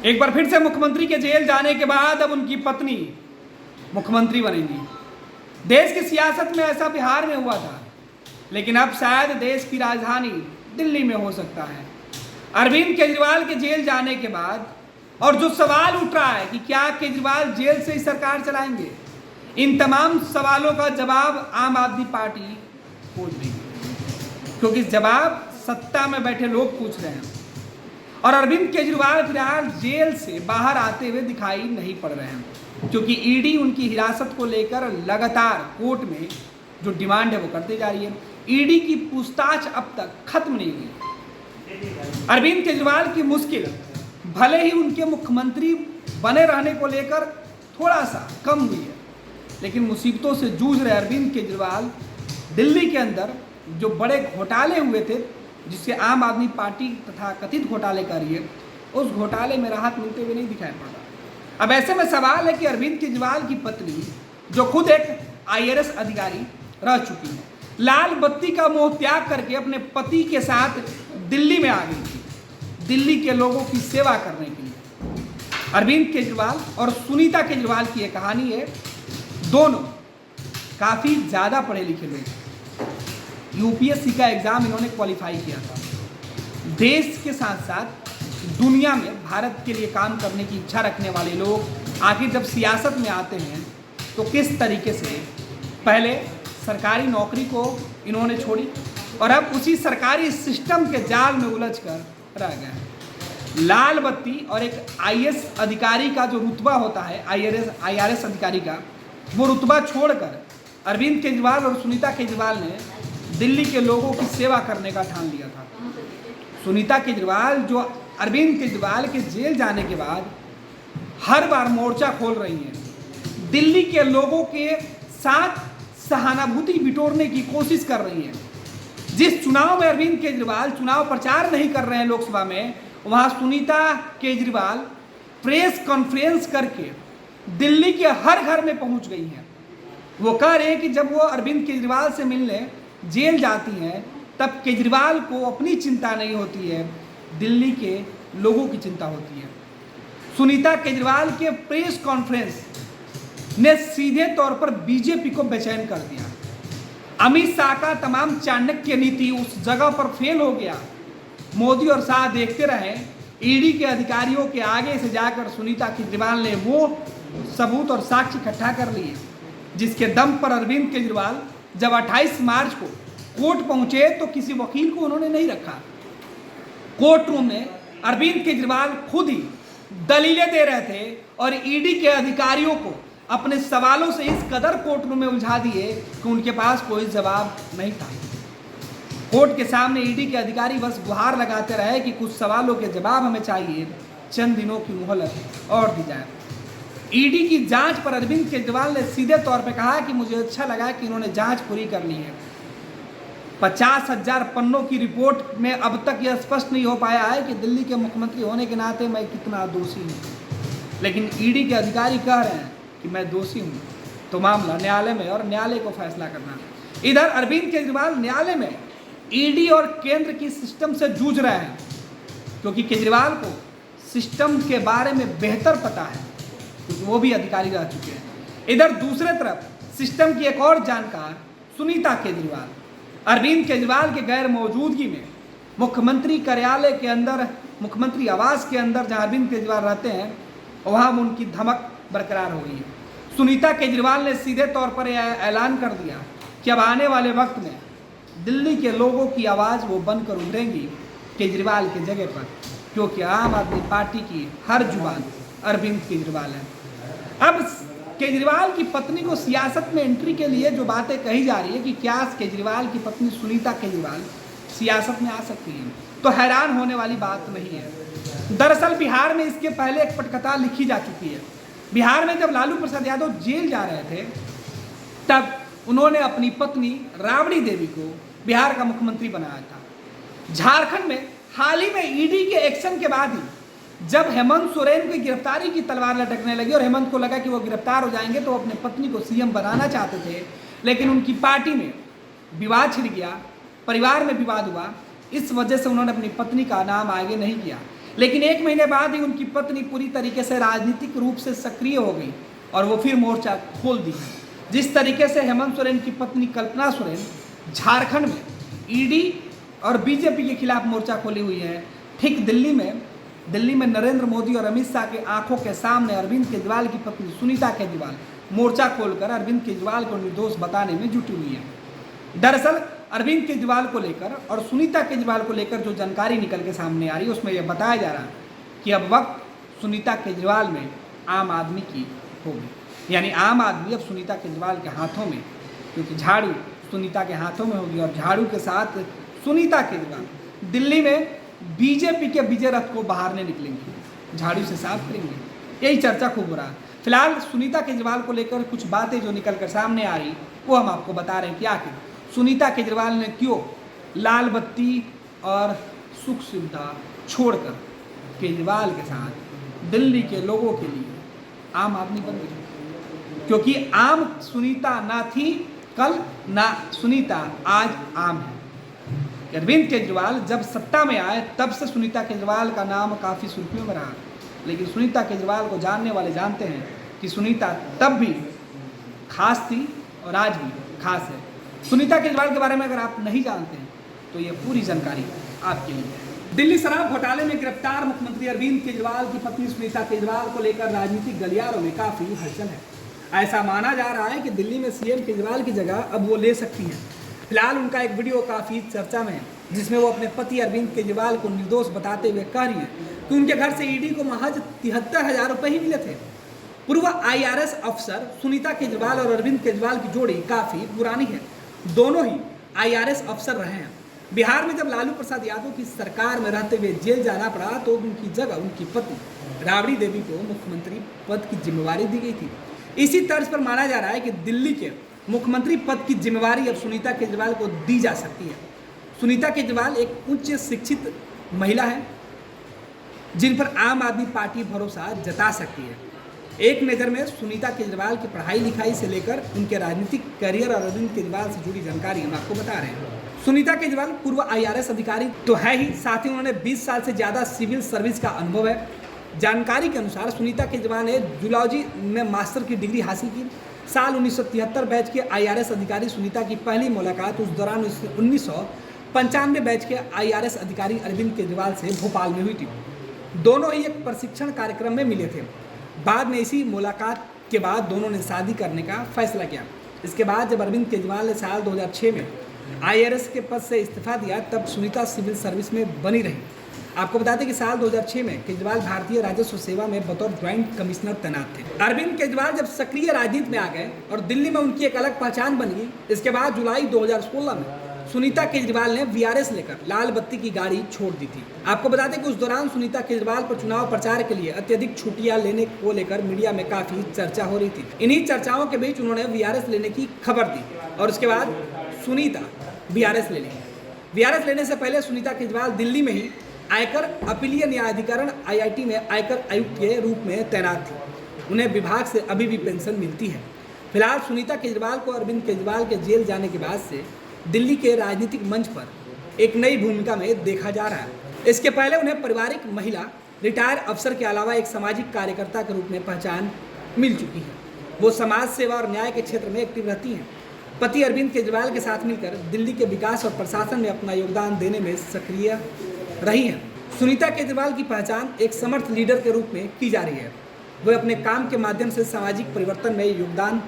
एक बार फिर से मुख्यमंत्री के जेल जाने के बाद अब उनकी पत्नी मुख्यमंत्री बनेंगी। देश की सियासत में ऐसा बिहार में हुआ था, लेकिन अब शायद देश की राजधानी दिल्ली में हो सकता है। अरविंद केजरीवाल के जेल जाने के बाद और जो सवाल उठ रहा है कि क्या केजरीवाल जेल से ही सरकार चलाएंगे, इन तमाम सवालों का जवाब आम आदमी पार्टी खोज रही है, क्योंकि जवाब सत्ता में बैठे लोग पूछ रहे हैं। और अरविंद केजरीवाल फिलहाल जेल से बाहर आते हुए दिखाई नहीं पड़ रहे हैं, क्योंकि ईडी उनकी हिरासत को लेकर लगातार कोर्ट में जो डिमांड है वो करती जा रही है। ईडी की पूछताछ अब तक खत्म नहीं हुई। अरविंद केजरीवाल की मुश्किल भले ही उनके मुख्यमंत्री बने रहने को लेकर थोड़ा सा कम हुई है, लेकिन मुसीबतों से जूझ रहे अरविंद केजरीवाल दिल्ली के अंदर जो बड़े घोटाले हुए थे, जिससे आम आदमी पार्टी तथा कथित घोटाले कर रही है, उस घोटाले में राहत मिलते हुए नहीं दिखाई पड़ रहा। अब ऐसे में सवाल है कि अरविंद केजरीवाल की पत्नी, जो खुद एक IAS अधिकारी रह चुकी है, लाल बत्ती का मोह त्याग करके अपने पति के साथ दिल्ली में आ गई थी, दिल्ली के लोगों की सेवा करने के लिए। अरविंद केजरीवाल और सुनीता केजरीवाल की यह कहानी है। दोनों काफ़ी ज़्यादा पढ़े लिखे लोग, UPSC का एग्ज़ाम इन्होंने क्वालिफाई किया था। देश के साथ साथ दुनिया में भारत के लिए काम करने की इच्छा रखने वाले लोग आखिर जब सियासत में आते हैं तो किस तरीके से पहले सरकारी नौकरी को इन्होंने छोड़ी और अब उसी सरकारी सिस्टम के जाल में उलझ कर रह गए। लाल बत्ती और एक IAS अधिकारी का जो रुतबा होता है, IRS अधिकारी का, वो रुतबा छोड़कर अरविंद केजरीवाल और सुनीता केजरीवाल ने दिल्ली के लोगों की सेवा करने का ठान लिया था। सुनीता केजरीवाल जो अरविंद केजरीवाल के जेल जाने के बाद हर बार मोर्चा खोल रही हैं, दिल्ली के लोगों के साथ सहानुभूति बिटोरने की कोशिश कर रही हैं। जिस चुनाव में अरविंद केजरीवाल चुनाव प्रचार नहीं कर रहे हैं लोकसभा में, वहाँ सुनीता केजरीवाल प्रेस कॉन्फ्रेंस करके दिल्ली के हर घर में पहुँच गई हैं। वो कह रहे हैं कि जब वो अरविंद केजरीवाल से मिलने जेल जाती हैं तब केजरीवाल को अपनी चिंता नहीं होती है, दिल्ली के लोगों की चिंता होती है। सुनीता केजरीवाल के प्रेस कॉन्फ्रेंस ने सीधे तौर पर बीजेपी को बेचैन कर दिया। अमित शाह का तमाम चाणक्य नीति उस जगह पर फेल हो गया। मोदी और शाह देखते रहे, ईडी के अधिकारियों के आगे से जाकर सुनीता केजरीवाल ने वो सबूत और साक्ष्य इकट्ठा कर लिए, जिसके दम पर अरविंद केजरीवाल जब 28 मार्च को कोर्ट पहुंचे तो किसी वकील को उन्होंने नहीं रखा। कोर्ट रूम में अरविंद केजरीवाल खुद ही दलीलें दे रहे थे और ईडी के अधिकारियों को अपने सवालों से इस कदर कोर्ट रूम में उलझा दिए कि उनके पास कोई जवाब नहीं था। कोर्ट के सामने ईडी के अधिकारी बस गुहार लगाते रहे कि कुछ सवालों के जवाब हमें चाहिए, चंद दिनों की मोहलत और दी जाए। ईडी की जांच पर अरविंद केजरीवाल ने सीधे तौर पे कहा कि मुझे अच्छा लगा कि इन्होंने जांच पूरी कर ली है। 50,000 पन्नों की रिपोर्ट में अब तक यह स्पष्ट नहीं हो पाया है कि दिल्ली के मुख्यमंत्री होने के नाते मैं कितना दोषी हूँ, लेकिन ईडी के अधिकारी कह रहे हैं कि मैं दोषी हूँ, तो मामला न्यायालय में और न्यायालय को फैसला करना। इधर अरविंद केजरीवाल न्यायालय में ईडी और केंद्र की सिस्टम से जूझ रहे हैं, क्योंकि केजरीवाल को सिस्टम के बारे में बेहतर पता है, क्योंकि वो भी अधिकारी रह चुके हैं। इधर दूसरे तरफ सिस्टम की एक और जानकार सुनीता केजरीवाल अरविंद केजरीवाल के गैर मौजूदगी में मुख्यमंत्री कार्यालय के अंदर, मुख्यमंत्री आवास के अंदर जहां अरविंद केजरीवाल रहते हैं, वहां उनकी धमक बरकरार हो गई है। सुनीता केजरीवाल ने सीधे तौर पर यह ऐलान कर दिया कि अब आने वाले वक्त में दिल्ली के लोगों की आवाज़ वो बनकर उभरेंगी केजरीवाल की जगह पर, क्योंकि आम आदमी पार्टी की हर जुबान अरविंद केजरीवाल है। अब केजरीवाल की पत्नी को सियासत में एंट्री के लिए जो बातें कही जा रही है कि क्या केजरीवाल की पत्नी सुनीता केजरीवाल सियासत में आ सकती है, तो हैरान होने वाली बात नहीं है। दरअसल बिहार में इसके पहले एक पटकथा लिखी जा चुकी है। बिहार में जब लालू प्रसाद यादव जेल जा रहे थे, तब उन्होंने अपनी पत्नी राबड़ी देवी को बिहार का मुख्यमंत्री बनाया था। झारखंड में हाल ही में ईडी के एक्शन के बाद ही जब हेमंत सोरेन की गिरफ्तारी की तलवार लटकने लगी और हेमंत को लगा कि वो गिरफ्तार हो जाएंगे तो अपने पत्नी को CM बनाना चाहते थे, लेकिन उनकी पार्टी में विवाद छिड़ गया, परिवार में विवाद हुआ, इस वजह से उन्होंने अपनी पत्नी का नाम आगे नहीं किया। लेकिन 1 महीने बाद ही उनकी पत्नी पूरी तरीके से राजनीतिक रूप से सक्रिय हो गई और वो फिर मोर्चा खोल दी। जिस तरीके से हेमंत सोरेन की पत्नी कल्पना सोरेन झारखंड में ईडी और बीजेपी के खिलाफ मोर्चा खोली हुई है, ठीक दिल्ली में नरेंद्र मोदी और अमित शाह के आंखों के सामने अरविंद केजरीवाल की पत्नी सुनीता केजरीवाल मोर्चा खोलकर अरविंद केजरीवाल को निर्दोष बताने में जुटी हुई है। दरअसल अरविंद केजरीवाल को लेकर और सुनीता केजरीवाल को लेकर जो जानकारी निकल के सामने आ रही है उसमें यह बताया जा रहा है कि अब वक्त सुनीता केजरीवाल में आम आदमी की होगी, यानी आम आदमी अब सुनीता केजरीवाल के हाथों में, क्योंकि झाड़ू सुनीता के हाथों में होगी और झाड़ू के साथ सुनीता केजरीवाल दिल्ली में बीजेपी के विजय रथ को बहारने निकलेंगे, झाड़ू से साफ करेंगे। यही चर्चा खूब हो रहा है। फिलहाल सुनीता केजरीवाल को लेकर कुछ बातें जो निकल कर सामने आ रही वो हम आपको बता रहे हैं कि आखिर सुनीता केजरीवाल ने क्यों लाल बत्ती और सुख सुविधा छोड़कर केजरीवाल के साथ दिल्ली के लोगों के लिए आम आदमी बन गई, क्योंकि आम सुनीता ना थी कल, ना सुनीता आज आम है। अरविंद केजरीवाल जब सत्ता में आए तब से सुनीता केजरीवाल का नाम काफ़ी सुर्खियों में रहा, लेकिन सुनीता केजरीवाल को जानने वाले जानते हैं कि सुनीता तब भी खास थी और आज भी खास है। सुनीता केजरीवाल के बारे में अगर आप नहीं जानते हैं तो ये पूरी जानकारी आपके लिए है। दिल्ली शराब घोटाले में गिरफ्तार मुख्यमंत्री अरविंद केजरीवाल की पत्नी सुनीता केजरीवाल को लेकर राजनीतिक गलियारों में काफ़ी हलचल है। ऐसा माना जा रहा है कि दिल्ली में सीएम केजरीवाल की जगह अब वो ले सकती हैं। फिलहाल उनका एक वीडियो काफ़ी चर्चा में है जिसमें वो अपने पति अरविंद केजरीवाल को निर्दोष बताते हुए कह रही हैं कि उनके घर से ईडी को महज 73,000 रुपये ही मिले थे। पूर्व आईआरएस अफसर सुनीता केजरीवाल और अरविंद केजरीवाल की जोड़ी काफ़ी पुरानी है, दोनों ही आईआरएस अफसर रहे हैं। बिहार में जब लालू प्रसाद यादव की सरकार में रहते हुए जेल जाना पड़ा तो उनकी जगह उनकी पत्नी राबड़ी देवी को मुख्यमंत्री पद की जिम्मेवारी दी गई थी। इसी तर्ज पर माना जा रहा है कि दिल्ली के मुख्यमंत्री पद की जिम्मेवारी अब सुनीता केजरीवाल को दी जा सकती है। सुनीता केजरीवाल एक उच्च शिक्षित महिला है जिन पर आम आदमी पार्टी भरोसा जता सकती है। एक नज़र में सुनीता केजरीवाल की पढ़ाई लिखाई से लेकर उनके राजनीतिक करियर और अरविंद केजरीवाल से जुड़ी जानकारी हम आपको बता रहे हैं। सुनीता केजरीवाल पूर्व आईआरएस अधिकारी तो है ही, साथ ही उन्होंने 20 साल से ज़्यादा सिविल सर्विस का अनुभव है। जानकारी के अनुसार सुनीता केजरीवाल ने जूलॉजी में मास्टर की डिग्री हासिल की। साल 1973 बैच के आईआरएस अधिकारी सुनीता की पहली मुलाकात उस दौरान 1995 बैच के आईआरएस अधिकारी अरविंद केजरीवाल से भोपाल में हुई थी। दोनों ही एक प्रशिक्षण कार्यक्रम में मिले थे। बाद में इसी मुलाकात के बाद दोनों ने शादी करने का फैसला किया। इसके बाद जब अरविंद केजरीवाल ने साल 2006 में आईआरएस के पद से इस्तीफा दिया तब सुनीता सिविल सर्विस में बनी रही। आपको बता दें कि साल 2006 में केजरीवाल भारतीय राजस्व सेवा में बतौर ज्वाइंट कमिश्नर तैनात थे। अरविंद केजरीवाल जब सक्रिय राजनीति में आ गए और दिल्ली में उनकी एक अलग पहचान बन गई, इसके बाद जुलाई 2016 में सुनीता केजरीवाल ने वीआरएस लेकर लाल बत्ती की गाड़ी छोड़ दी थी। आपको बता दें कि उस दौरान सुनीता केजरीवाल पर चुनाव प्रचार के लिए अत्यधिक छुट्टियां लेने को लेकर मीडिया में काफी चर्चा हो रही थी। इन्हीं चर्चाओं के बीच उन्होंने वीआरएस लेने की खबर दी और उसके बाद सुनीता वीआरएस ले ली। वीआरएस लेने से पहले सुनीता केजरीवाल दिल्ली में ही आयकर अपीलीय न्यायाधिकरण आईआईटी में आयकर आयुक्त के रूप में तैनात थी। उन्हें विभाग से अभी भी पेंशन मिलती है। फिलहाल सुनीता केजरीवाल को अरविंद केजरीवाल के जेल जाने के बाद से दिल्ली के राजनीतिक मंच पर एक नई भूमिका में देखा जा रहा है। इसके पहले उन्हें पारिवारिक महिला, रिटायर अफसर के अलावा एक सामाजिक कार्यकर्ता के रूप में पहचान मिल चुकी है। वो समाज सेवा और न्याय के क्षेत्र में एक्टिव रहती हैं। पति अरविंद केजरीवाल के साथ मिलकर दिल्ली के विकास और प्रशासन में अपना योगदान देने में सक्रिय रही हैं। सुनीता केजरीवाल की पहचान एक समर्थ लीडर के रूप में की जा रही है। वे अपने काम के माध्यम से सामाजिक परिवर्तन में योगदान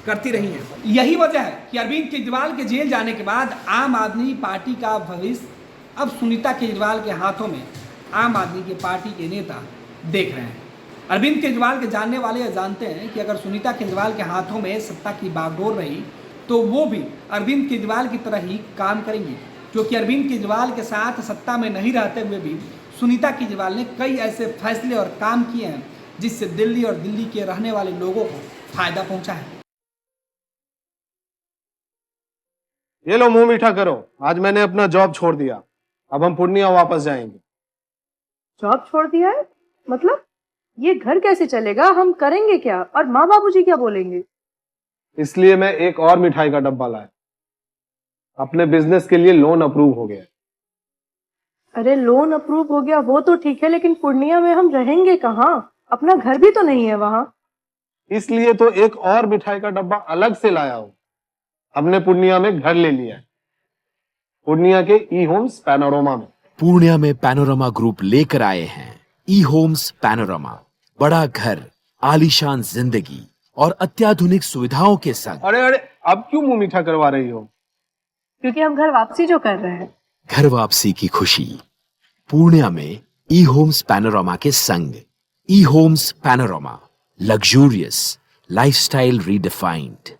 करती रही हैं। यही वजह है कि अरविंद केजरीवाल के जेल जाने के बाद आम आदमी पार्टी का भविष्य अब सुनीता केजरीवाल के हाथों में आम आदमी की पार्टी के नेता देख रहे हैं। अरविंद केजरीवाल के जानने वाले यह जानते हैं कि अगर सुनीता केजरीवाल के हाथों में सत्ता की बागडोर रही तो वो भी अरविंद केजरीवाल की तरह ही काम करेंगे, क्योंकि अरविंद केजरीवाल के साथ सत्ता में नहीं रहते हुए भी सुनीता केजरीवाल ने कई ऐसे फैसले और काम किए हैं जिससे दिल्ली और दिल्ली के रहने वाले लोगों को फायदा पहुंचा है। ये लो मुंह मीठा करो, आज मैंने अपना जॉब छोड़ दिया। अब हम पूर्णिया वापस जाएंगे। जॉब छोड़ दिया है? मतलब ये घर कैसे चलेगा? हम करेंगे क्या? और माँ बाबूजी क्या बोलेंगे? इसलिए मैं एक और मिठाई का डब्बा लाया। अपने बिजनेस के लिए लोन अप्रूव हो गया। अरे लोन अप्रूव हो गया वो तो ठीक है, लेकिन पूर्णिया में हम रहेंगे कहाँ? अपना घर भी तो नहीं है वहाँ। इसलिए तो एक और मिठाई का डब्बा अलग से लाया हूं। हमने पूर्णिया में घर ले लिया है, पूर्णिया के ई होम्स पैनोरमा में। पूर्णिया में पैनोरमा ग्रुप लेकर आए हैं ई होम्स पैनोरमा, बड़ा घर, आलीशान जिंदगी और अत्याधुनिक सुविधाओं के संग। अरे अरे, अब क्यों मुंह मीठा करवा रही हो? क्योंकि हम घर वापसी जो कर रहे हैं। घर वापसी की खुशी पूर्णिया में ई होम्स पैनोरमा के संग। ई Homes Panorama, luxurious lifestyle redefined.